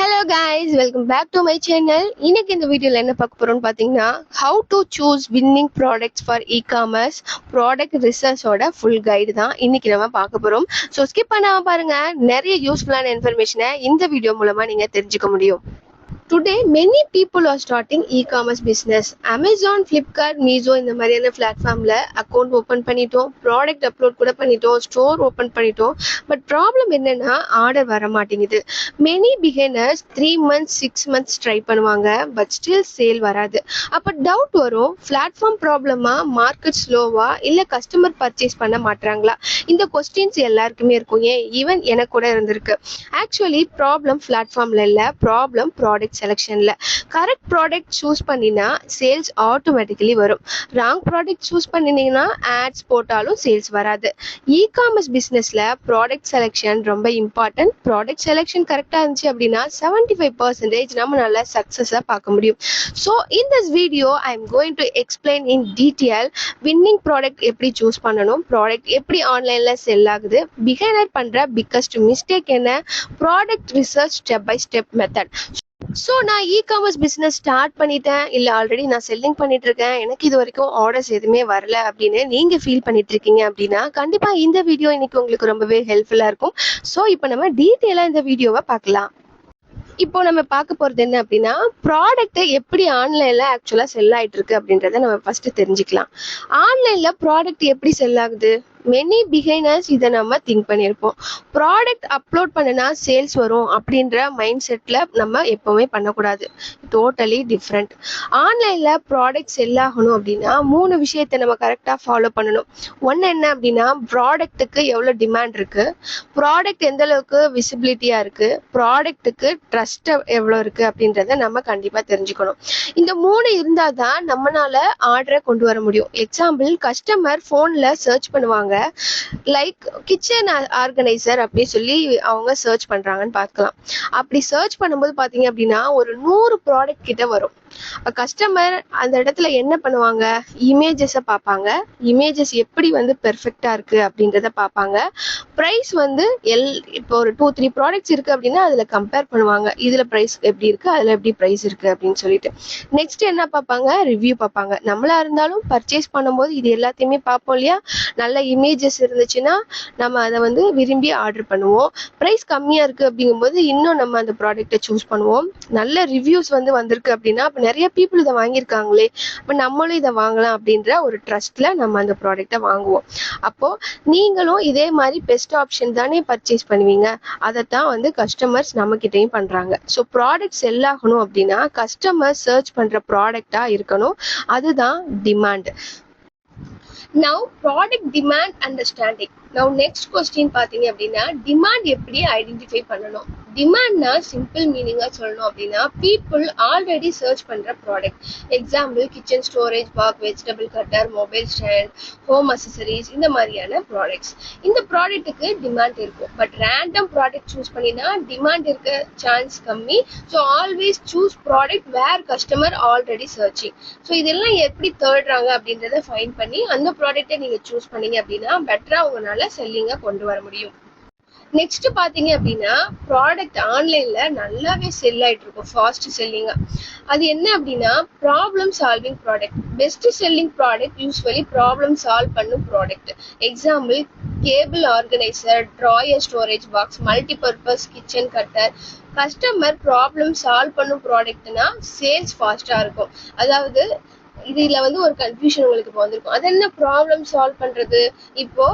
Hello guys, welcome back to my channel. இன்னைக்கு இந்த வீடியோல என்ன பார்க்க போறோம்னு பாத்தீங்கன்னா how to choose winning products for e-commerce product research ஓட full guide தான் இன்னைக்கு நம்ம பார்க்க போறோம். ஸோ ஸ்கிப் பண்ணாம பாருங்க, நிறைய யூஸ்ஃபுல்லான இன்ஃபர்மேஷனை இந்த வீடியோ மூலமா நீங்க தெரிஞ்சுக்க முடியும். Today, many people are starting e-commerce business. Amazon, Flipkart, Mizo இந்த மாதிரியான பிளாட்ஃபார்ம்ல அக்கௌண்ட் ஓப்பன் பண்ணிட்டோம், ப்ராடக்ட் அப்லோட் கூட பண்ணிட்டோம், ஸ்டோர் ஓப்பன் பண்ணிட்டோம். பட் ப்ராப்ளம் என்னன்னா ஆர்டர் வர மாட்டேங்குது. Many beginners 3 months 6 months try பண்ணுவாங்க, பட் ஸ்டில் சேல் வராது. அப்போ டவுட் வரும், பிளாட்ஃபார்ம் ப்ராப்ளமா, மார்க்கெட் ஸ்லோவா, இல்லை கஸ்டமர் பர்ச்சேஸ் பண்ண மாட்டாங்களா? இந்த கொஸ்டின்ஸ் எல்லாருக்குமே இருக்கும். ஏன் ஈவன் எனக்கு கூட இருந்திருக்கு. ஆக்சுவலி ப்ராப்ளம் பிளாட்ஃபார்ம்ல இல்லை, ப்ராப்ளம் ப்ராடக்ட் செலக்ஷன்ல. கரெக்ட் ப்ராடக்ட் சூஸ் பண்ணினா சேல்ஸ் ஆட்டோமேட்டிக்கலி வரும். ராங் ப்ராடக்ட் சூஸ் பண்ணினீங்கன்னா ஆட்ஸ் போட்டாலும் சேல்ஸ் வராது. இ-காமர்ஸ் பிசினஸ்ல ப்ராடக்ட் செலக்ஷன் ரொம்ப இம்பார்ட்டன்ட். ப்ராடக்ட் செலக்ஷன் கரெக்டா இருந்துச்சு அப்படின்னா 75% நம்மளால சக்சஸா பார்க்க முடியும். So in this video I am going to explain in detail winning product எப்படி சூஸ் பண்ணணும், ப்ராடக்ட் எப்படி ஆன்லைன்ல செல் ஆகுது, பிகினர் பண்ற பிக்கஸ்ட் மிஸ்டேக் என்ன, product research step by step method. So நான் இ-காமர்ஸ் பிஸ்னஸ் ஸ்டார்ட் பண்ணிட்டேன், இல்லை ஆல்ரெடி நான் செல்லிங் பண்ணிட்டு இருக்கேன், எனக்கு இது வரைக்கும் ஆர்டர்ஸ் எதுவுமே வரல அப்படின்னு நீங்கள் ஃபீல் பண்ணிட்டு இருக்கீங்க அப்படின்னா கண்டிப்பாக இந்த வீடியோ இன்னைக்கு உங்களுக்கு ரொம்பவே ஹெல்ப்ஃபுல்லாக இருக்கும். ஸோ இப்போ நம்ம டீட்டெயிலாக இந்த வீடியோவை பார்க்கலாம். இப்போ நம்ம பார்க்க போகிறது என்ன அப்படின்னா, ப்ராடக்ட் எப்படி ஆன்லைனில் ஆக்சுவலாக செல் ஆகிட்டு இருக்கு அப்படின்றத நம்ம ஃபர்ஸ்ட் தெரிஞ்சுக்கலாம். ஆன்லைனில் ப்ராடக்ட் எப்படி செல் ஆகுது? மெனி பிகைனர்ஸ் இதை நம்ம திங்க் பண்ணியிருப்போம். ப்ராடக்ட் அப்லோட் பண்ணினா சேல்ஸ் வரும் அப்படின்ற மைண்ட் செட்டில் நம்ம எப்போவுமே பண்ணக்கூடாது. Totally different. ஆன்லைனில் ப்ராடக்ட் செல் ஆகணும் அப்படின்னா 3 விஷயத்தை நம்ம கரெக்டாக ஃபாலோ பண்ணணும். ஒன்று என்ன அப்படின்னா, ப்ராடக்ட்டுக்கு எவ்வளோ டிமாண்ட் இருக்குது, ப்ராடக்ட் எந்த அளவுக்கு விசிபிலிட்டியாக இருக்குது, ப்ராடக்ட்டுக்கு ட்ரஸ்ட் எவ்வளோ இருக்குது அப்படின்றத நம்ம கண்டிப்பாக தெரிஞ்சுக்கணும். இந்த 3 இருந்தால் தான் நம்மளால ஆர்டரை கொண்டு வர முடியும். எக்ஸாம்பிள், கஸ்டமர் ஃபோனில் சர்ச் பண்ணுவாங்க, லைக் கிச்சன் ஆர்கனைசர் அப்படின்னு சொல்லி அவங்க சர்ச் பண்றாங்கன்னு பார்க்கலாம். அப்படி சர்ச் பண்ணும்போது பாத்தீங்க அப்படின்னா ஒரு 100 ப்ராடக்ட் கிட்ட வரும். கஸ்டமர் அந்த இடத்துல என்ன பண்ணுவாங்க, இமேஜஸை பார்ப்பாங்க, இமேஜஸ் எப்படி பெர்ஃபெக்டா இருக்கு அப்படின்றத பார்ப்பாங்க. ப்ரைஸ் இப்போ ஒரு 2-3 ப்ராடக்ட்ஸ் இருக்கு அப்படின்னா அதுல கம்பேர் பண்ணுவாங்க, இதுல ப்ரைஸ் எப்படி இருக்கு, அதுல எப்படி ப்ரைஸ் இருக்கு அப்படின்னு சொல்லிட்டு. நெக்ஸ்ட் என்ன பார்ப்பாங்க, ரிவ்யூ பார்ப்பாங்க. நம்மளா இருந்தாலும் பர்ச்சேஸ் பண்ணும்போது இது எல்லாத்தையுமே பார்ப்போம் இல்லையா. நல்ல இமேஜஸ் இருந்துச்சுன்னா நம்ம அதை விரும்பி ஆர்டர் பண்ணுவோம். ப்ரைஸ் கம்மியா இருக்கு அப்படிங்கும்போது இன்னும் நம்ம அந்த ப்ராடக்ட்டை சூஸ் பண்ணுவோம். நல்ல ரிவ்யூஸ் வந்திருக்கு அப்படின்னா அப்போ நிறைய பீப்புள் இதை வாங்கியிருக்காங்களே, அப்போ நம்மளும் இதை வாங்கலாம் அப்படின்ற ஒரு ட்ரஸ்ட்ல நம்ம அந்த ப்ராடக்ட்டை வாங்குவோம். அப்போ நீங்களும் இதே மாதிரி பெஸ்ட் ஆப்ஷன் தானே பர்ச்சேஸ் பண்ணுவீங்க, அதைத்தான் கஸ்டமர்ஸ் நம்ம கிட்டையும் பண்றாங்க. ஸோ ப்ராடக்ட் செல் ஆகணும் அப்படின்னா கஸ்டமர் சர்ச் பண்ற ப்ராடக்டா இருக்கணும். அதுதான் demand. Now product demand understanding. Now next question பாத்தீங்க அப்படின்னா, டிமாண்ட் எப்படி ஐடென்டிஃபை பண்ணணும்? டிமாண்ட்னா சிம்பிள் மீனிங்கா சொல்லணும் அப்படின்னா பீப்புள் ஆல்ரெடி சர்ச் பண்ற product. Example, kitchen storage bag, vegetable cutter, mobile stand, home accessories, இந்த மாதிரியான ப்ராடக்ட்ஸ். இந்த ப்ராடக்ட்டுக்கு டிமாண்ட் இருக்கும். பட் ரேண்டம் ப்ராடக்ட் சூஸ் பண்ணினா டிமாண்ட் இருக்க சான்ஸ் கம்மி. So always choose product where customer already searching. So இதெல்லாம் எப்படி தேடுறாங்க அப்படின்றத ஃபைண்ட் பண்ணி அந்த ப்ராடக்ட்டை நீங்க சூஸ் பண்ணீங்க அப்படின்னா பெட்டரா உங்களால செல்லிங்கா கொண்டு வர முடியும். நெக்ஸ்ட் பாத்தீங்க அப்படின்னா, ப்ராடக்ட் ஆன்லைன்ல நல்லாவே செல் ஆயிட்டு இருக்கும், ஃபாஸ்ட் செல்லிங்கா. அது என்ன அப்படின்னா, problem solving product. Best selling product usually problem solve பண்ணும் product. Example, cable organiser, drawer storage box, multipurpose kitchen cutter. Customer problem solve பண்ணும் ப்ராடக்ட்னா சேல்ஸ் ஃபாஸ்டா இருக்கும். அதாவது இதுல ஒரு கன்ஃபியூஷன் உங்களுக்கு இப்போ வந்திருக்கும், அது என்ன ப்ராப்ளம் சால்வ் பண்றது? இப்போ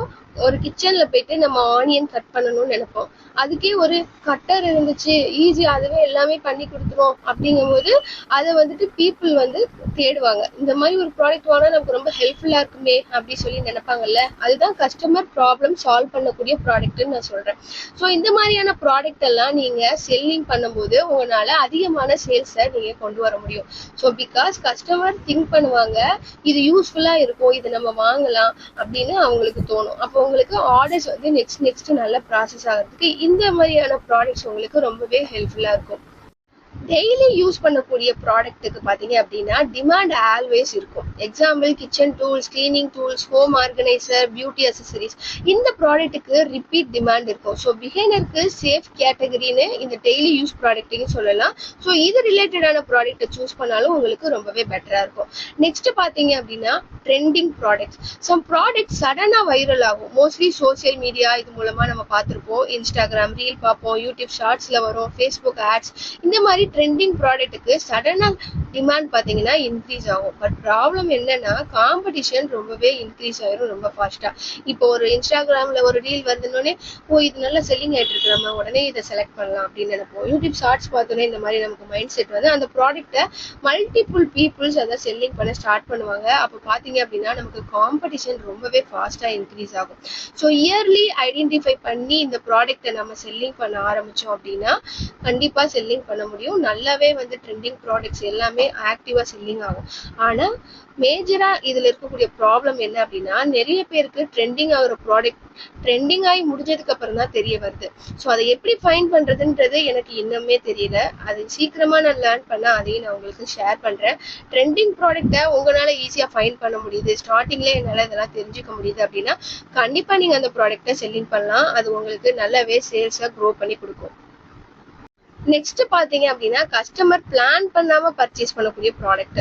ஒரு கிச்சன்ல போயிட்டு நம்ம ஆனியன் கட் பண்ணணும்னு நினைப்போம், அதுக்கே ஒரு கட்டர் இருந்துச்சு, ஈஸி, அதுவே எல்லாமே பண்ணி கொடுத்துரும் அப்படிங்கும்போது அதை பீப்புள் தேடுவாங்க. இந்த மாதிரி ஒரு ப்ராடக்ட் வாங்கினா நமக்கு ரொம்ப ஹெல்ப்ஃபுல்லா இருக்குமே அப்படி சொல்லி நினைப்பாங்கல்ல, அதுதான் கஸ்டமர் ப்ராப்ளம் சால்வ் பண்ணக்கூடிய ப்ராடக்ட்னு நான் சொல்றேன். ஸோ இந்த மாதிரியான ப்ராடக்ட் எல்லாம் நீங்க செல்லிங் பண்ணும்போது உங்களால அதிகமான சேல்ஸை நீங்க கொண்டு வர முடியும். ஸோ பிகாஸ் கஸ்டமர் திங்க் பண்ணுவாங்க, இது யூஸ்ஃபுல்லா இருக்கும், இதை நம்ம வாங்கலாம் அப்படின்னு அவங்களுக்கு தோணும். அப்போ உங்களுக்கு ஆர்டர்ஸ் நெக்ஸ்ட் நல்ல ப்ராசஸ் ஆகிறதுக்கு இந்த மாதிரியான ப்ராடக்ட்ஸ் உங்களுக்கு ரொம்பவே ஹெல்ப்ஃபுல்லா இருக்கும். டெய்லி யூஸ் பண்ணக்கூடிய ப்ராடக்ட்டுக்கு பார்த்தீங்க அப்படின்னா டிமாண்ட் ஆல்வேஸ் இருக்கும். Example kitchen tools, cleaning tools, home organiser, beauty accessories, இந்த ப்ராடக்ட்டுக்கு ரிப்பீட் டிமாண்ட் இருக்கும். ஸோ பிகைனருக்கு சேஃப் கேட்டகரின்னு இந்த டெய்லி யூஸ் ப்ராடக்ட்டையும் சொல்லலாம். ஸோ இது ரிலேட்டடான ப்ராடக்ட்டை சூஸ் பண்ணாலும் உங்களுக்கு ரொம்பவே பெட்டராக இருக்கும். நெக்ஸ்ட் பார்த்தீங்க அப்படின்னா ட்ரெண்டிங் ப்ராடக்ட்ஸ். சம் ப்ராடக்ட் சடனாக வைரல் ஆகும். மோஸ்ட்லி சோசியல் மீடியா இது மூலமாக நம்ம பார்த்துருப்போம். இன்ஸ்டாகிராம் ரீல் பார்ப்போம், யூடியூப் ஷார்ட்ஸில் வரும், ஃபேஸ்புக் ஆட்ஸ், இந்த மாதிரி ட்ரெண்டிங் ப்ராடக்ட்டுக்கு சடனாக டிமாண்ட் பார்த்தீங்கன்னா இன்க்ரீஸ் ஆகும். பட் ப்ராப்ளம் என்னன்னா காம்படிஷன் ரொம்பவே இன்க்ரீஸ் ஆயிரும் ரொம்ப ஃபாஸ்ட்டாக. இப்போ ஒரு இன்ஸ்டாகிராமில் ஒரு ரீல் வருதுன்னொடனே இது நல்லா செல்லிங் ஆகிட்டு இருக்கு, நம்ம உடனே இதை செலக்ட் பண்ணலாம் அப்படின்னு நினைப்போம். யூடியூப் ஷார்ட்ஸ் பார்த்தோன்னே இந்த மாதிரி நமக்கு மைண்ட் செட் வந்து அந்த ப்ராடக்ட்டை மல்டிபிள் பீப்புள்ஸ் அதை செல்லிங் பண்ண ஸ்டார்ட் பண்ணுவாங்க. அப்போ பார்த்தீங்க அப்படின்னா நமக்கு காம்படிஷன் ரொம்பவே ஃபாஸ்ட்டாக இன்க்ரீஸ் ஆகும். ஸோ இயர்லி ஐடென்டிஃபை பண்ணி இந்த ப்ராடக்ட்டை நம்ம செல்லிங் பண்ண ஆரம்பித்தோம் அப்படின்னா கண்டிப்பாக செல்லிங் பண்ண முடியும். நல்லாவே வந்து ட்ரெண்டிங் ப்ராடக்ட்ஸ் எல்லாமே ஆக்டிவா செல்லிங் ஆகும். ஆனா மேஜரா இதுல இருக்கக்கூடிய ப்ராப்ளம் என்ன அப்படின்னா நிறைய பேருக்கு ட்ரெண்டிங் ஆகிற ப்ராடக்ட் ட்ரெண்டிங் ஆகி முடிஞ்சதுக்கு அப்புறம் தான் தெரிய வருது. ஸோ அதை எப்படி ஃபைன் பண்றதுன்றது எனக்கு இன்னுமே தெரியல. அது சீக்கிரமா நான் லேர்ன் பண்ண அதையும் நான் உங்களுக்கு ஷேர் பண்றேன். ட்ரெண்டிங் ப்ராடக்ட்டை உங்களால ஈஸியா ஃபைன் பண்ண முடியுது, ஸ்டார்டிங்ல என்னால இதெல்லாம் தெரிஞ்சுக்க முடியுது அப்படின்னா கண்டிப்பா நீங்க அந்த ப்ராடக்ட்டை செல்லிங் பண்ணலாம். அது உங்களுக்கு நல்லாவே சேல்ஸை க்ரோ பண்ணி கொடுக்கும். நெக்ஸ்ட் பாத்தீங்க அப்படின்னா கஸ்டமர் பிளான் பண்ணாம பர்ச்சேஸ் பண்ணக்கூடிய ப்ராடக்ட்.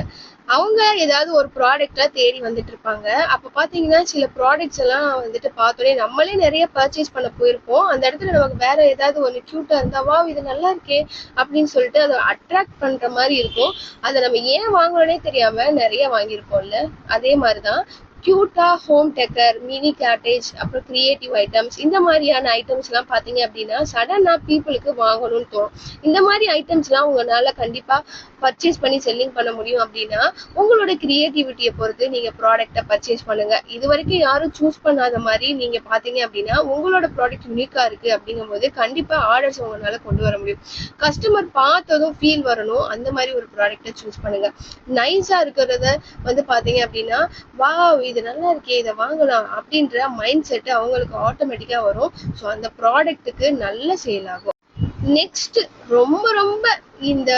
அவங்க ஏதாவது ஒரு ப்ராடக்டா தேடி வந்துட்டு இருப்பாங்க. அப்ப பாத்தீங்கன்னா சில ப்ராடக்ட்ஸ் எல்லாம் வந்துட்டு பார்த்தோன்னே நம்மளே நிறைய பர்ச்சேஸ் பண்ண போயிருப்போம். அந்த இடத்துல நமக்கு வேற ஏதாவது ஒன்று கியூட்டா இருந்தா வா இது நல்லா இருக்கே அப்படின்னு சொல்லிட்டு அதை அட்ராக்ட் பண்ற மாதிரி இருக்கும். அதை நம்ம ஏன் வாங்குறோன்னே தெரியாம நிறைய வாங்கியிருப்போம்ல. அதே மாதிரிதான் கியூட்டா ஹோம் டெக்கர், மினி காட்டேஜ், அப்புறம் கிரியேட்டிவ் ஐட்டம்ஸ், இந்த மாதிரியான ஐட்டம்ஸ் எல்லாம் பாத்தீங்க அப்படின்னா சடனா பீப்புளுக்கு வாங்கணும்னு தோணும். இந்த மாதிரி ஐட்டம்ஸ் எல்லாம் உங்களால கண்டிப்பா பர்ச்சேஸ் பண்ணி செல்லிங் பண்ண முடியும் அப்படின்னா உங்களோட கிரியேட்டிவிட்டியை பொறுத்து நீங்க ப்ராடக்ட்டை பர்ச்சேஸ் பண்ணுங்க. இது வரைக்கும் யாரும் சூஸ் பண்ணாத மாதிரி நீங்க பாத்தீங்க அப்படின்னா உங்களோட ப்ராடக்ட் யூனிக்கா இருக்கு அப்படிங்கும் போது கண்டிப்பா ஆர்டர்ஸ் உங்களால கொண்டு வர முடியும். கஸ்டமர் பார்த்ததும் ஃபீல் வரணும், அந்த மாதிரி ஒரு ப்ராடக்ட்டை சூஸ் பண்ணுங்க. நைஸா இருக்கிறத வந்து பாத்தீங்க அப்படின்னா வா இது நல்லா இருக்கே இதை வாங்கலாம் அப்படின்ற மைண்ட் செட் அவங்களுக்கு ஆட்டோமேட்டிக்கா வரும். ஸோ அந்த ப்ராடக்ட்டுக்கு நல்ல சேல் ஆகும். நெக்ஸ்ட் ரொம்ப ரொம்ப இந்த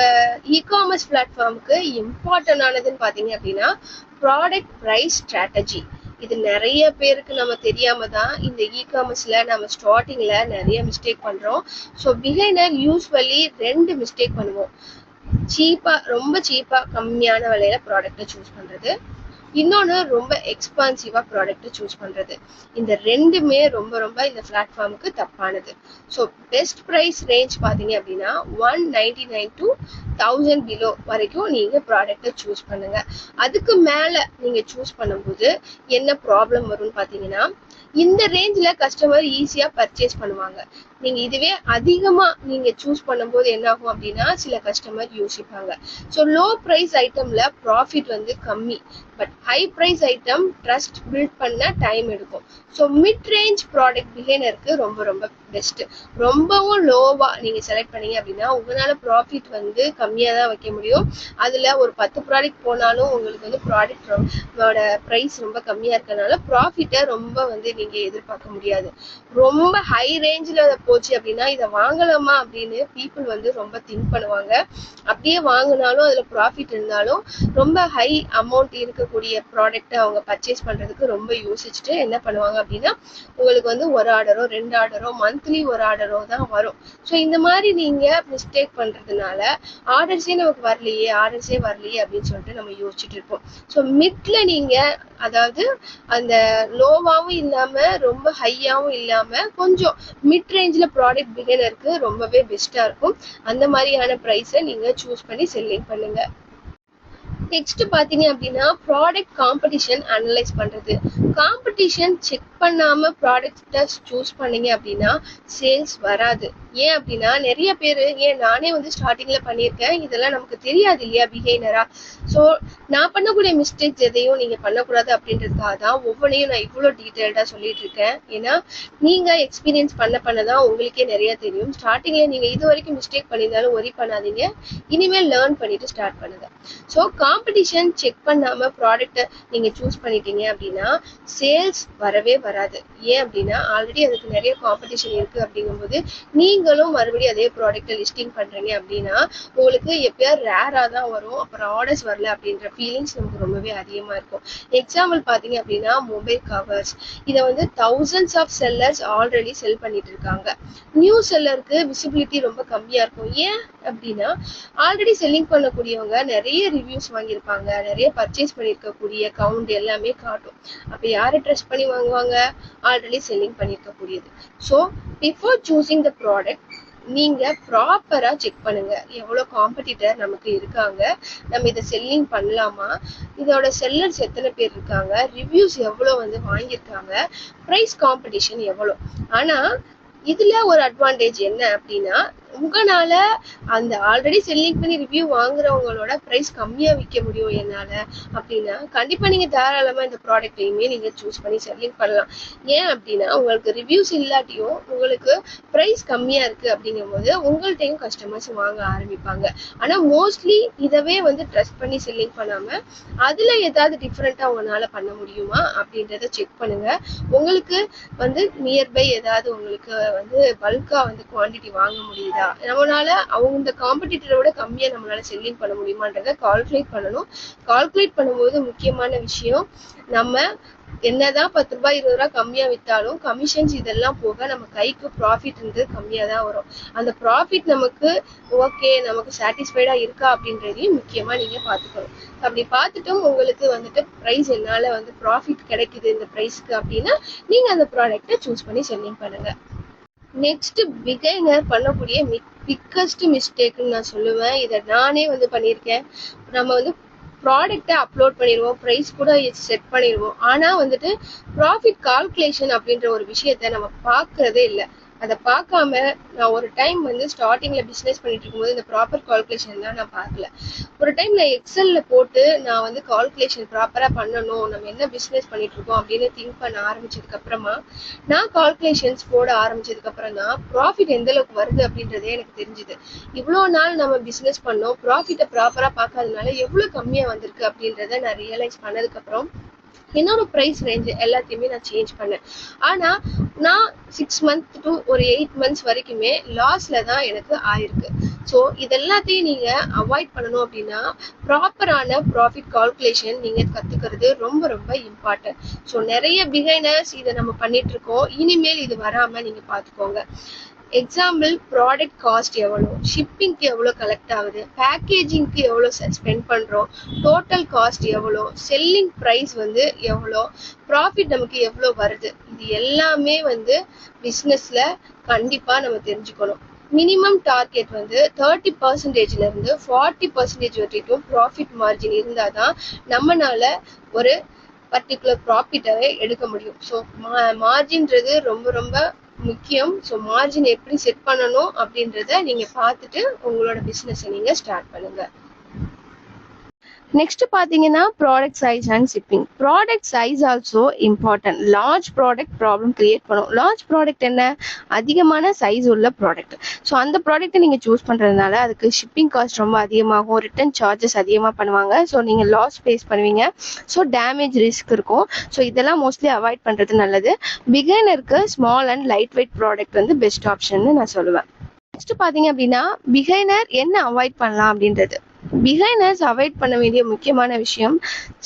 இ-காமர்ஸ் பிளாட்ஃபார்முக்கு இம்பார்ட்டன்ட் ஆனதுன்னு பாத்தீங்க அப்படின்னா ப்ராடக்ட் பிரைஸ் ஸ்ட்ராட்டஜி. இது நிறைய பேருக்கு நம்ம தெரியாம தான் இந்த இ-காமர்ஸ்ல நம்ம ஸ்டார்டிங்ல நிறைய மிஸ்டேக் பண்றோம். ஸோ பிகைனர் யூஸ்வலி 2 மிஸ்டேக் பண்ணுவோம். ரொம்ப சீப்பா கம்மியான விலையில ப்ராடக்ட்டை சூஸ் பண்றது, இன்னொன்று ரொம்ப எக்ஸ்பான்சிவா ப்ராடக்ட்டை சூஸ் பண்றது. இந்த ரெண்டுமே ரொம்ப ரொம்ப இந்த பிளாட்ஃபார்முக்கு தப்பானது. ஸோ பெஸ்ட் ப்ரைஸ் ரேஞ்ச் பார்த்தீங்க அப்படின்னா 199 to 1000 பிலோ வரைக்கும் நீங்க ப்ராடக்ட்டை சூஸ் பண்ணுங்க. அதுக்கு மேல நீங்க சூஸ் பண்ணும்போது என்ன ப்ராப்ளம் வரும்னு பார்த்தீங்கன்னா இந்த ரேஞ்சில் கஸ்டமர் ஈஸியா பர்ச்சேஸ் பண்ணுவாங்க. நீங்க இதுவே அதிகமா நீங்க சூஸ் பண்ணும்போது என்ன ஆகும் அப்படின்னா சில கஸ்டமர் யோசிப்பாங்க. ஸோ லோ ப்ரைஸ் ஐட்டம்ல ப்ராஃபிட் வந்து கம்மி, but high price item trust build பண்ண டைம் எடுக்கும். ஸோ மிட் ரேஞ்ச் ப்ராடக்ட் பிகைனருக்கு ரொம்ப ரொம்ப பெஸ்ட். ரொம்பவும் லோவா நீங்க செலக்ட் பண்ணீங்க அப்படின்னா உங்களால ப்ராஃபிட் வந்து கம்மியா தான் வைக்க முடியும். அதுல ஒரு 10 ப்ராடக்ட் போனாலும் உங்களுக்கு வந்து ப்ராடக்டோட ப்ரைஸ் ரொம்ப கம்மியா இருக்கனால ப்ராஃபிட்டை ரொம்ப வந்து நீங்க எதிர்பார்க்க முடியாது. ரொம்ப ஹை ரேஞ்சில் போச்சு அப்படின்னா இதை வாங்கலாமா அப்படின்னு பீப்புள் வந்து ரொம்ப திங்க் பண்ணுவாங்க. அப்படியே வாங்கினாலும் அதுல ப்ராஃபிட் இருந்தாலும் ரொம்ப ஹை அமௌண்ட் இருக்கக்கூடிய ப்ராடக்ட்டை அவங்க பர்ச்சேஸ் பண்றதுக்கு ரொம்ப யோசிச்சுட்டு என்ன பண்ணுவாங்க அப்படின்னா உங்களுக்கு வந்து ஒரு ஆர்டரோ 2 ஆர்டரோ மந்த்லி ஒரு ஆர்டரோ தான் வரும். ஸோ இந்த மாதிரி நீங்க மிஸ்டேக் பண்றதுனால ஆர்டர்ஸே வரலையே அப்படின்னு சொல்லிட்டு நம்ம யோசிச்சுட்டு இருப்போம். ஸோ மிட்ல நீங்க அதாவது அந்த லோவாவும் இல்லாம ரொம்ப ஹையாவும் இல்லாம கொஞ்சம் மிட் ரேஞ்சில் ப்ராடக்ட் பிகினருக்கு ரொம்பவே பெஸ்டா இருக்கும். அந்த மாதிரியான ப்ரைஸை நீங்க சூஸ் பண்ணி செல்லிங் பண்ணுங்க. நெக்ஸ்ட் பாத்தீங்க அப்படின்னா ப்ராடக்ட் காம்படிஷன் அனலைஸ் பண்றது. காம்படிஷன் செக் பண்ணாம ப்ராடக்ட்டை சூஸ் பண்ணீங்க அப்படின்னா சேல்ஸ் வராது. ஏன் அப்படின்னா நிறைய பேர் நானே வந்து ஸ்டார்டிங்ல பண்ணியிருக்கேன், இதெல்லாம் நமக்கு தெரியாது இல்லையா பிகைனரா. ஸோ நான் பண்ணக்கூடிய மிஸ்டேக்ஸ் எதையும் நீங்க பண்ணக்கூடாது அப்படின்றதுக்காக தான் ஒவ்வொன்றையும் நான் இவ்வளோ டீட்டெயில்டா சொல்லிட்டு இருக்கேன். ஏன்னா நீங்க எக்ஸ்பீரியன்ஸ் பண்ணதான் உங்களுக்கே நிறைய தெரியும். ஸ்டார்டிங்ல நீங்க இது வரைக்கும் மிஸ்டேக் பண்ணியிருந்தாலும் ஒரி பண்ணாதீங்க, இனிமேல் லேர்ன் பண்ணிட்டு ஸ்டார்ட் பண்ணுங்க. ஸோ காம்படிஷன் செக் பண்ணாம ப்ராடக்ட்டை நீங்க சூஸ் பண்ணிட்டீங்க அப்படின்னா சேல்ஸ் வரவே வராது. ஏன் அப்படின்னா ஆல்ரெடி அதுக்கு நிறைய காம்படிஷன் இருக்கு அப்படிங்கும்போது நீங்க நீங்களும் மறுபடியும் அதே ப்ராடக்ட்டை லிஸ்டிங் பண்றீங்க அப்படின்னா உங்களுக்கு எப்பயாவது ரேரா தான் வரும், அப்புறம் ஆர்டர்ஸ் வரல அப்படின்ற ஃபீலிங்ஸ் நமக்கு ரொம்பவே அதிகமா இருக்கும். எக்ஸாம்பிள் பாத்தீங்க அப்படின்னா மொபைல் கவர்ஸ், இதை வந்து thousands ஆஃப் செல்லர்ஸ் ஆல்ரெடி செல் பண்ணிட்டு இருக்காங்க. நியூ செல்லருக்கு விசிபிலிட்டி ரொம்ப கம்மியா இருக்கும். ஏன் அப்படின்னா ஆல்ரெடி செல்லிங் பண்ணக்கூடியவங்க நிறைய ரிவ்யூஸ் வாங்கியிருப்பாங்க, நிறைய பர்ச்சேஸ் பண்ணியிருக்கக்கூடிய கவுண்ட் எல்லாமே காட்டும். அப்ப யாரை ட்ரஸ்ட் பண்ணி வாங்குவாங்க? ஆல்ரெடி செல்லிங் பண்ணியிருக்கக்கூடியது. So before choosing the product நீங்க ப்ராப்பரா செக் பண்ணுங்க, எவ்வளவு காம்படிட்டர் நமக்கு இருக்காங்க, நம்ம இதை செல்லிங் பண்ணலாமா, இதோட செல்லர்ஸ் எத்தனை பேர் இருக்காங்க, ரிவ்யூஸ் எவ்வளவு வந்து வாங்கியிருக்காங்க, பிரைஸ் காம்படிஷன் எவ்வளவு. ஆனா இதுல ஒரு அட்வான்டேஜ் என்ன அப்படின்னா உங்களால அந்த ஆல்ரெடி செல்லிங் பண்ணி ரிவ்யூ வாங்குறவங்களோட பிரைஸ் கம்மியா விற்க முடியும் என்னால அப்படின்னா கண்டிப்பா நீங்க தாராளமா இந்த ப்ராடக்ட்டையுமே நீங்க சூஸ் பண்ணி செல்லிங் பண்ணலாம். ஏன் அப்படின்னா உங்களுக்கு ரிவ்யூஸ் இல்லாட்டியும் உங்களுக்கு பிரைஸ் கம்மியா இருக்கு அப்படிங்கும் போது உங்கள்கிட்டையும் கஸ்டமர்ஸ் வாங்க ஆரம்பிப்பாங்க. ஆனா மோஸ்ட்லி இதவே வந்து ட்ரஸ்ட் பண்ணி செல்லிங் பண்ணாம அதுல ஏதாவது டிஃப்ரெண்டா உங்களால பண்ண முடியுமா அப்படின்றத செக் பண்ணுங்க. உங்களுக்கு வந்து நியர்பை ஏதாவது உங்களுக்கு வந்து பல்கா வந்து குவான்டிட்டி வாங்க முடியுதா, நம்மளால அவங்க இந்த காம்படிட்டரை விட கம்மியா நம்மளால செல்லிங் பண்ண முடியுமான்றத கால்குலேட் பண்ணணும். கால்குலேட் பண்ணும்போது முக்கியமான விஷயம், நம்ம என்னதான் 10 ரூபாய் 20 ரூபாய் கம்மியா வித்தாலும் கமிஷன்ஸ் இதெல்லாம் போக நம்ம கைக்கு ப்ராஃபிட்ன்றது கம்மியா தான் வரும். அந்த ப்ராஃபிட் நமக்கு ஓகே, நமக்கு சாட்டிஸ்ஃபைடா இருக்கா அப்படின்றதையும் முக்கியமா நீங்க பாத்துக்கணும். அப்படி பார்த்துட்டும் உங்களுக்கு வந்துட்டு பிரைஸ் என்னால வந்து ப்ராஃபிட் கிடைக்குது இந்த பிரைஸ்க்கு அப்படின்னா நீங்க அந்த ப்ராடக்ட்டை சூஸ் பண்ணி செல்லிங் பண்ணுங்க. நெக்ஸ்ட் பிகைனர் பண்ணக்கூடிய பிக்கஸ்ட் மிஸ்டேக்னு நான் சொல்லுவேன். இதை நானே வந்து பண்ணியிருக்கேன். நம்ம வந்து ப்ராடக்டை அப்லோட் பண்ணிடுவோம், ப்ரைஸ் கூட செட் பண்ணிடுவோம், ஆனா வந்துட்டு ப்ராஃபிட் கால்குலேஷன் அப்படின்ற ஒரு விஷயத்த நம்ம பார்க்கறதே இல்லை. அதை பார்க்காம நான் ஒரு டைம் வந்து ஸ்டார்டிங்ல பிஸ்னஸ் பண்ணிட்டு இருக்கும்போது இந்த ப்ராப்பர் கால்குலேஷன் தான் நான் பார்க்கல. ஒரு டைம் நான் எக்ஸல்ல போட்டு நான் வந்து கால்குலேஷன் ப்ராப்பரா பண்ணணும், நம்ம என்ன பிஸ்னஸ் பண்ணிட்டு இருக்கோம் அப்படின்னு திங்க் பண்ண ஆரம்பிச்சதுக்கு அப்புறமா நான் கால்குலேஷன்ஸ் போட ஆரம்பிச்சதுக்கு அப்புறம் தான் ப்ராஃபிட் எந்த அளவுக்கு வருது அப்படின்றதே எனக்கு தெரிஞ்சுது. இவ்வளோ நாள் நம்ம பிஸ்னஸ் பண்ணோம், ப்ராஃபிட்டை ப்ராப்பரா பார்க்காதனால எவ்வளவு கம்மியா வந்திருக்கு அப்படின்றத நான் ரியலைஸ் பண்ணதுக்கு அப்புறம் என்னோட ப்ரைஸ் ரேஞ்ச் எல்லாத்தையுமே நான் சேஞ்ச் பண்ணேன். ஆனா நான் 6 months to ஒரு 8 months வரைக்குமே லாஸ்ல தான் எனக்கு ஆயிருக்கு. ஸோ இதெல்லாத்தையும் நீங்க அவாய்ட் பண்ணணும் அப்படின்னா ப்ராப்பரான ப்ராஃபிட் கால்குலேஷன் நீங்க கத்துக்கிறது ரொம்ப ரொம்ப இம்பார்ட்டன்ட். ஸோ நிறைய பிகைனர்ஸ் இதை நம்ம பண்ணிட்டு இருக்கோம், இனிமேல் இது வராம நீங்க பாத்துக்கோங்க. எக்ஸாம்பிள் ப்ராடக்ட் காஸ்ட் எவ்வளோ, ஷிப்பிங்க்கு எவ்வளோ கலெக்ட் ஆகுது, பேக்கேஜிங்க்கு எவ்வளோ ஸ்பெண்ட் பண்ணுறோம், டோட்டல் காஸ்ட் எவ்வளோ, செல்லிங் ப்ரைஸ் வந்து எவ்வளோ, ப்ராஃபிட் நமக்கு எவ்வளோ வருது, இது எல்லாமே வந்து பிஸ்னஸில் கண்டிப்பாக நம்ம தெரிஞ்சுக்கணும். மினிமம் டார்கெட் வந்து 30% இருந்து 40% வரைக்கும் ப்ராஃபிட் மார்ஜின் இருந்தால் தான் நம்மளால ஒரு பர்டிகுலர் ப்ராஃபிட்டாவே எடுக்க முடியும். ஸோ மார்ஜின்றது ரொம்ப ரொம்ப முக்கியம். ஸோ மார்ஜின் எப்படி செட் பண்ணணும் அப்படின்றத நீங்க பார்த்துட்டு உங்களோட பிசினஸ் நீங்க ஸ்டார்ட் பண்ணுங்க. நெக்ஸ்ட் பாத்தீங்கன்னா product size and shipping. Product size also important. Large product problem create பண்ணும். லார்ஜ் ப்ராடக்ட் என்ன, அதிகமான சைஸ் உள்ள ப்ராடக்ட். ஸோ அந்த ப்ராடக்ட்டை நீங்க சூஸ் பண்றதுனால அதுக்கு ஷிப்பிங் காஸ்ட் ரொம்ப அதிகமாகும், ரிட்டர்ன் சார்ஜஸ் அதிகமாக பண்ணுவாங்க. ஸோ நீங்க லாஸ் ஃபேஸ் பண்ணுவீங்க. ஸோ டேமேஜ் ரிஸ்க் இருக்கும். ஸோ இதெல்லாம் மோஸ்ட்லி அவாய்ட் பண்றது நல்லது. பிகைனருக்கு small and light weight product வந்து பெஸ்ட் ஆப்ஷன் நான் சொல்லுவேன். நெக்ஸ்ட் பாத்தீங்க அப்படின்னா பிகைனர் என்ன அவாய்ட் பண்ணலாம் அப்படின்றது. பிகைனர்ஸ் அவாய்ட் பண்ண வேண்டிய முக்கியமான விஷயம்,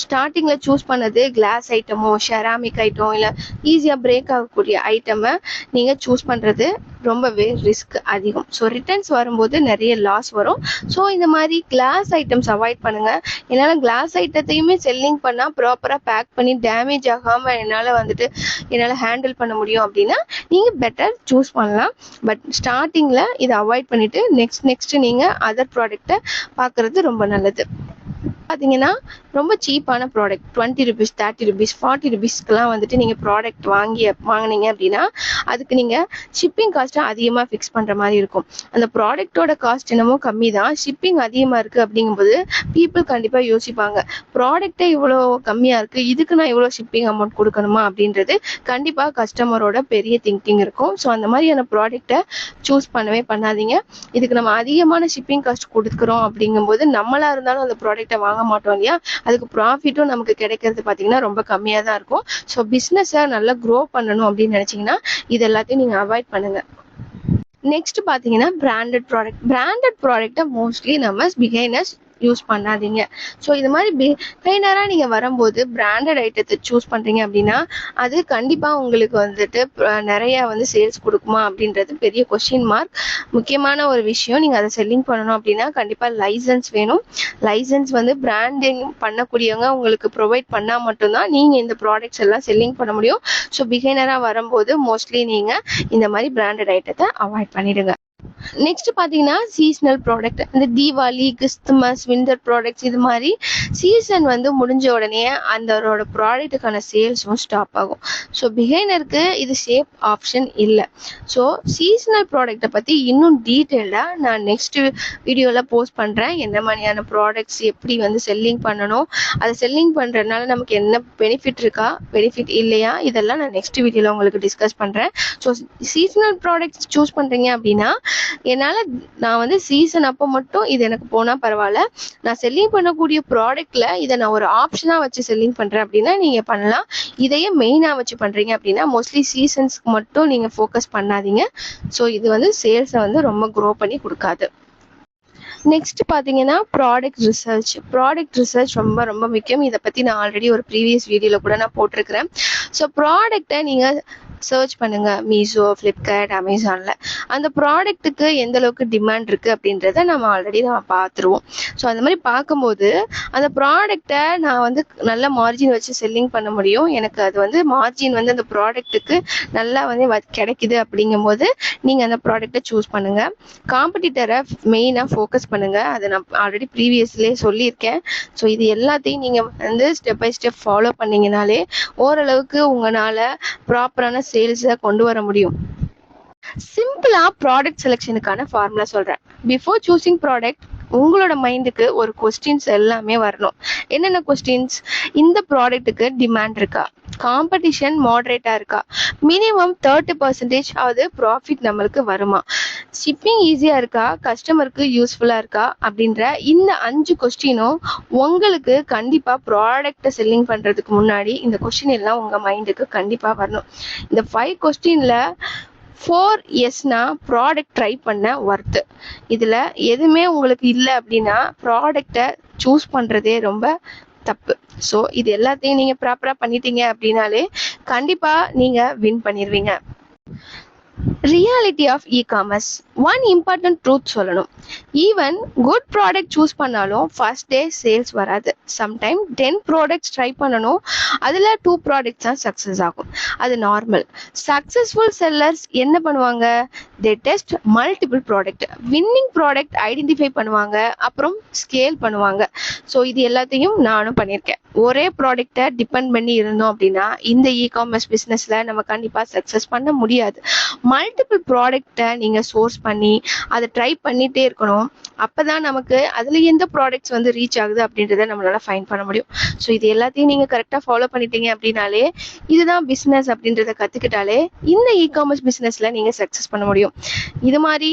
ஸ்டார்டிங்ல சூஸ் பண்ணது கிளாஸ் ஐட்டமோ செராமிக் ஐட்டம் இல்லை ஈஸியாக பிரேக் ஆகக்கூடிய ஐட்டமை நீங்க சூஸ் பண்றது ரொம்பவே ரிஸ்க் அதிகம். ஸோ ரிட்டர்ன்ஸ் வரும்போது நிறைய லாஸ் வரும். ஸோ இந்த மாதிரி கிளாஸ் ஐட்டம்ஸ் அவாய்ட் பண்ணுங்க. என்னால் கிளாஸ் ஐட்டத்தையுமே செல்லிங் பண்ணால் ப்ராப்பராக பேக் பண்ணி டேமேஜ் ஆகாமல் என்னால் ஹேண்டில் பண்ண முடியும் அப்படின்னா நீங்கள் பெட்டர் சூஸ் பண்ணலாம். பட் ஸ்டார்டிங்கில் இதை அவாய்ட் பண்ணிட்டு நெக்ஸ்ட் நீங்கள் அதர் ப்ராடக்டை பார்க்குறது ரொம்ப நல்லது. பார்த்தீங்கன்னா ரொம்ப சீப்பான ப்ராடக்ட் 20 rupees 30 rupees 40 rupeesக்குலாம் வந்துட்டு நீங்கள் ப்ராடக்ட் வாங்கினீங்க அப்படின்னா அதுக்கு நீங்கள் ஷிப்பிங் காஸ்ட்டை அதிகமாக ஃபிக்ஸ் பண்ணுற மாதிரி இருக்கும். அந்த ப்ராடக்டோட காஸ்ட் என்னமோ கம்மி தான், ஷிப்பிங் அதிகமாக இருக்குது அப்படிங்கும்போது பீப்புள் கண்டிப்பாக யோசிப்பாங்க, ப்ராடக்டே இவ்வளோ கம்மியாக இருக்குது, இதுக்கு நான் இவ்வளோ ஷிப்பிங் அமௌண்ட் கொடுக்கணுமா அப்படின்றது கண்டிப்பாக கஸ்டமரோட பெரிய திங்கிங் இருக்கும். ஸோ அந்த மாதிரியான ப்ராடக்டை சூஸ் பண்ணவே பண்ணாதீங்க. இதுக்கு நம்ம அதிகமான ஷிப்பிங் காஸ்ட் கொடுக்குறோம் அப்படிங்கும்போது நம்மளா இருந்தாலும் அந்த ப்ராடக்டை வாங்க மாட்டோம் இல்லையா, அதுக்கு ப்ராஃபிட்டும் நமக்கு கிடைக்கிறது பார்த்தீங்கன்னா ரொம்ப கம்மியாக தான் இருக்கும். ஸோ பிஸ்னஸை நல்லா க்ரோ பண்ணணும் அப்படின்னு நினச்சிங்கன்னா இது எல்லாத்தையும் நீங்கள் அவாய்ட் பண்ணுங்க. நெக்ஸ்ட் பார்த்தீங்கன்னா பிராண்டட் ப்ராடக்ட்டை மோஸ்ட்லி நம்ம பிகைனர்ஸ் யூஸ் பண்ணாதீங்க. ஸோ இது மாதிரி பிகைனராக நீங்கள் வரும்போது பிராண்டட் ஐட்டத்தை சூஸ் பண்ணுறீங்க அப்படின்னா அது கண்டிப்பாக உங்களுக்கு வந்துட்டு நிறைய வந்து சேல்ஸ் கொடுக்குமா அப்படின்றது பெரிய கொஸ்டின் மார்க். முக்கியமான ஒரு விஷயம், நீங்கள் அதை செல்லிங் பண்ணணும் அப்படின்னா கண்டிப்பாக லைசன்ஸ் வேணும். லைசன்ஸ் வந்து பிராண்டிங் பண்ணக்கூடியவங்க உங்களுக்கு ப்ரொவைட் பண்ணால் மட்டும்தான் நீங்கள் இந்த ப்ராடக்ட்ஸ் எல்லாம் செல்லிங் பண்ண முடியும். ஸோ பிகைனராக வரும்போது மோஸ்ட்லி நீங்கள் இந்த மாதிரி பிராண்டட் ஐட்டத்தை அவாய்ட் பண்ணிடுங்க. நெக்ஸ்ட் பார்த்தீங்கன்னா சீசனல் ப்ராடக்ட், இந்த தீபாவளி, கிறிஸ்துமஸ், வின்டர் ப்ராடக்ட்ஸ், இது மாதிரி சீசன் வந்து முடிஞ்ச உடனே அதோட ப்ராடக்ட்டுக்கான சேல்ஸும் ஸ்டாப் ஆகும். ஸோ பிகைனருக்கு இது சேஃப் ஆப்ஷன் இல்லை. ஸோ சீசனல் ப்ராடக்ட்டை பற்றி இன்னும் டீட்டெயில்டாக நான் நெக்ஸ்ட் வீடியோவில் போஸ்ட் பண்ணுறேன். என்ன மாதிரியான ப்ராடக்ட்ஸ் எப்படி வந்து செல்லிங் பண்ணணும், அதை செல்லிங் பண்ணுறதுனால நமக்கு என்ன பெனிஃபிட் இருக்கா, பெனிஃபிட் இல்லையா, இதெல்லாம் நான் நெக்ஸ்ட் வீடியோவில் உங்களுக்கு டிஸ்கஸ் பண்ணுறேன். ஸோ சீசனல் ப்ராடக்ட்ஸ் சூஸ் பண்ணுறீங்க அப்படின்னா நான் வந்து சீசன் அப்போ மட்டும் இது எனக்கு போனால் பரவாயில்ல, நான் செல்லிங் பண்ணக்கூடிய ப்ராடக்ட்ல இதை நான் ஒரு ஆப்ஷனாக வச்சு செல்லிங் பண்ணுறேன் அப்படின்னா நீங்கள் பண்ணலாம். இதையே மெயினாக வச்சு பண்ணுறீங்க அப்படின்னா மோஸ்ட்லி சீசன்ஸ்க்கு மட்டும் நீங்கள் ஃபோக்கஸ் பண்ணாதீங்க. ஸோ இது வந்து சேல்ஸை வந்து ரொம்ப க்ரோ பண்ணி கொடுக்காது. நெக்ஸ்ட் பார்த்தீங்கன்னா ப்ராடக்ட் ரிசர்ச் ரொம்ப ரொம்ப முக்கியம். இதை பற்றி நான் ஆல்ரெடி ஒரு ப்ரீவியஸ் வீடியோவில் கூட நான் போட்டிருக்கிறேன். ஸோ ப்ராடக்டை நீங்கள் சர்ச் பண்ணுங்க, மீஷோ, ஃப்ளிப்கார்ட், அமேசானில் அந்த ப்ராடக்ட்டுக்கு எந்த அளவுக்கு டிமாண்ட் இருக்குது அப்படின்றத நம்ம பார்த்துருவோம். ஸோ அந்த மாதிரி பார்க்கும்போது அந்த ப்ராடக்டை நான் வந்து நல்ல மார்ஜின் வச்சு செல்லிங் பண்ண முடியும். எனக்கு அது வந்து மார்ஜின் வந்து அந்த ப்ராடக்ட்டுக்கு நல்லா வந்து கிடைக்குது அப்படிங்கும்போது நீங்கள் அந்த ப்ராடக்டை சூஸ் பண்ணுங்கள். காம்படிட்டரை மெயினாக ஃபோக்கஸ் பண்ணுங்கள். அதை நான் ஆல்ரெடி ப்ரீவியஸ்லேயே சொல்லியிருக்கேன். ஸோ இது எல்லாத்தையும் நீங்கள் வந்து ஸ்டெப் பை ஸ்டெப் ஃபாலோ பண்ணிங்கனாலே ஓரளவுக்கு உங்களால் ப்ராப்பரான சேல்ஸை கொண்டு வர முடியும். சிம்பிளா ப்ராடக்ட் செலெக்ஷனுக்கான ஃபார்முலா சொல்றேன். பிஃபோர் சூசிங் ப்ராடக்ட் உங்களோட மைண்டுக்கு ஒரு கொஸ்டின்ஸ் எல்லாமே வரணும். என்னென்ன கொஸ்டின்ஸ்? இந்த ப்ராடக்ட்டுக்கு டிமாண்ட் இருக்கா, காம்படிஷன் மாடரேட்டா இருக்கா, மினிமம் 30% ஆவது ப்ராஃபிட் நம்மளுக்கு வருமா, ஷிப்பிங் ஈஸியா இருக்கா, கஸ்டமருக்கு யூஸ்ஃபுல்லா இருக்கா அப்படின்ற இந்த 5 கொஸ்டினும் உங்களுக்கு கண்டிப்பா ப்ராடக்ட்டை செல்லிங் பண்றதுக்கு முன்னாடி இந்த கொஸ்டின் எல்லாம் உங்க மைண்டுக்கு கண்டிப்பா வரணும். இந்த 5 கொஸ்டின்ல 4 எஸ்னா ப்ராடக்ட் ட்ரை பண்ண ஒர்த்து. இதில் எதுவுமே உங்களுக்கு இல்லை அப்படின்னா ப்ராடக்டை சூஸ் பண்ணுறதே ரொம்ப தப்பு. ஸோ இது எல்லாத்தையும் நீங்கள் ப்ராப்பராக பண்ணிட்டீங்க அப்படின்னாலே கண்டிப்பாக நீங்கள் வின் பண்ணிடுவீங்க. Reality of e-commerce, one important truth சொல்லணும். ஈவன் குட் ப்ராடக்ட் சூஸ் பண்ணாலும் ஃபர்ஸ்ட் டே சேல்ஸ் வராது. சம்டைம் 10 ப்ராடக்ட்ஸ் ட்ரை பண்ணணும், அதில் 2 ப்ராடக்ட்ஸ் தான் சக்ஸஸ் ஆகும். அது நார்மல். சக்ஸஸ்ஃபுல் செல்லர்ஸ் என்ன பண்ணுவாங்க? They test multiple product, winning product identify பண்ணுவாங்க, அப்புறம் ஸ்கேல் பண்ணுவாங்க. ஸோ இது எல்லாத்தையும் நானும் பண்ணியிருக்கேன். ஒரே ப்ராடக்டை டிபெண்ட் பண்ணி இருந்தோம் அப்படின்னா இந்த இ-காமர்ஸ் பிஸ்னஸில் நம்ம கண்டிப்பாக சக்ஸஸ் பண்ண முடியாது. மல்டிபிள் ப்ராடக்டை நீங்கள் சோர்ஸ் பண்ணி அதை ட்ரை பண்ணிகிட்டே இருக்கணும். அப்போ தான் நமக்கு அதில் எந்த ப்ராடக்ட்ஸ் வந்து ரீச் ஆகுது அப்படின்றத நம்மளால் ஃபைண்ட் பண்ண முடியும். ஸோ இது எல்லாத்தையும் நீங்கள் கரெக்டாக ஃபாலோ பண்ணிட்டீங்க அப்படின்னாலே, இதுதான் பிஸ்னஸ் அப்படின்றத கற்றுக்கிட்டாலே இந்த இ-காமர்ஸ் பிஸ்னஸில் நீங்கள் சக்ஸஸ் பண்ண முடியும். இது மாதிரி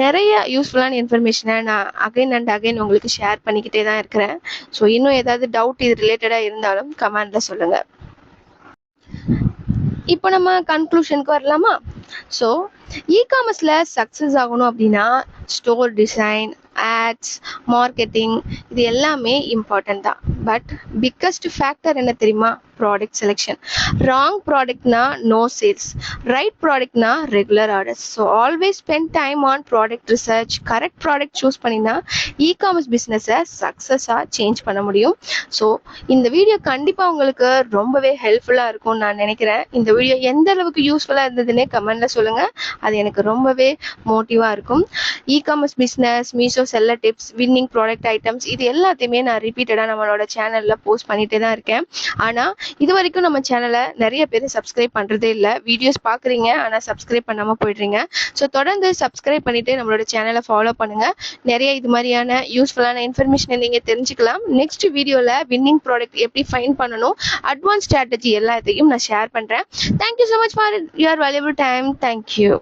நிறைய யூஸ்ஃபுல்லான இன்ஃபர்மேஷனை நான் அகைன் அண்ட் அகைன் உங்களுக்கு ஷேர் பண்ணிக்கிட்டே தான் இருக்கிறேன். ஸோ இன்னும் ஏதாவது டவுட் இது ரிலேட்டடாக இருந்தாலும் கமெண்டில் சொல்லுங்கள். இப்போ நம்ம கன்க்ளூஷனுக்கு வரலாமா? ஸோ இ-காமர்ஸில் சக்ஸஸ் ஆகணும் அப்படின்னா ஸ்டோர் டிசைன், ஆட்ஸ், மார்க்கெட்டிங், இது எல்லாமே இம்பார்ட்டன்ட் தான். பட் பிக்கஸ்ட் ஃபேக்டர் என்ன தெரியுமா? Product selection. ராங் ப்ராடக்ட்னா நோ சேல்ஸ், ரைட் ப்ராடக்ட்னா regular orders. So always spend time on product research. Correct product choose பண்ணினா இ-காமர்ஸ் பிஸ்னஸை சக்ஸஸாக சேஞ்ச் பண்ண முடியும். ஸோ இந்த வீடியோ கண்டிப்பாக உங்களுக்கு ரொம்பவே ஹெல்ப்ஃபுல்லாக இருக்கும்னு நான் நினைக்கிறேன். இந்த வீடியோ எந்த அளவுக்கு யூஸ்ஃபுல்லாக இருந்ததுன்னே கமெண்ட்டில் சொல்லுங்கள். அது எனக்கு ரொம்பவே மோட்டிவாக இருக்கும். E-commerce business, Meesho seller tips, winning product items, இது எல்லாத்தையுமே நான் ரிப்பீட்டடாக நம்மளோட சேனலில் போஸ்ட் பண்ணிகிட்டே தான் இருக்கேன். ஆனால் இது வரைக்கும் நம்ம சேனலை நிறைய பேர் சப்ஸ்கிரைப் பண்ணுறதே இல்லை. வீடியோஸ் பார்க்குறீங்க ஆனால் சப்ஸ்கிரைப் பண்ணாமல் போய்ட்றீங்க. ஸோ தொடர்ந்து சப்ஸ்கிரைப் பண்ணிவிட்டு நம்மளோட சேனலை ஃபாலோ பண்ணுங்கள். நிறைய இது மாதிரியான யூஸ்ஃபுல்லான இன்ஃபர்மேஷனை நீங்கள் தெரிஞ்சுக்கலாம். நெக்ஸ்ட் வீடியோவில் வின்னிங் ப்ராடக்ட் எப்படி ஃபைண்ட் பண்ணணும், அட்வான்ஸ் ஸ்ட்ராட்டஜி எல்லாத்தையும் நான் ஷேர் பண்ணுறேன். Thank you so much for your valuable time. Thank you.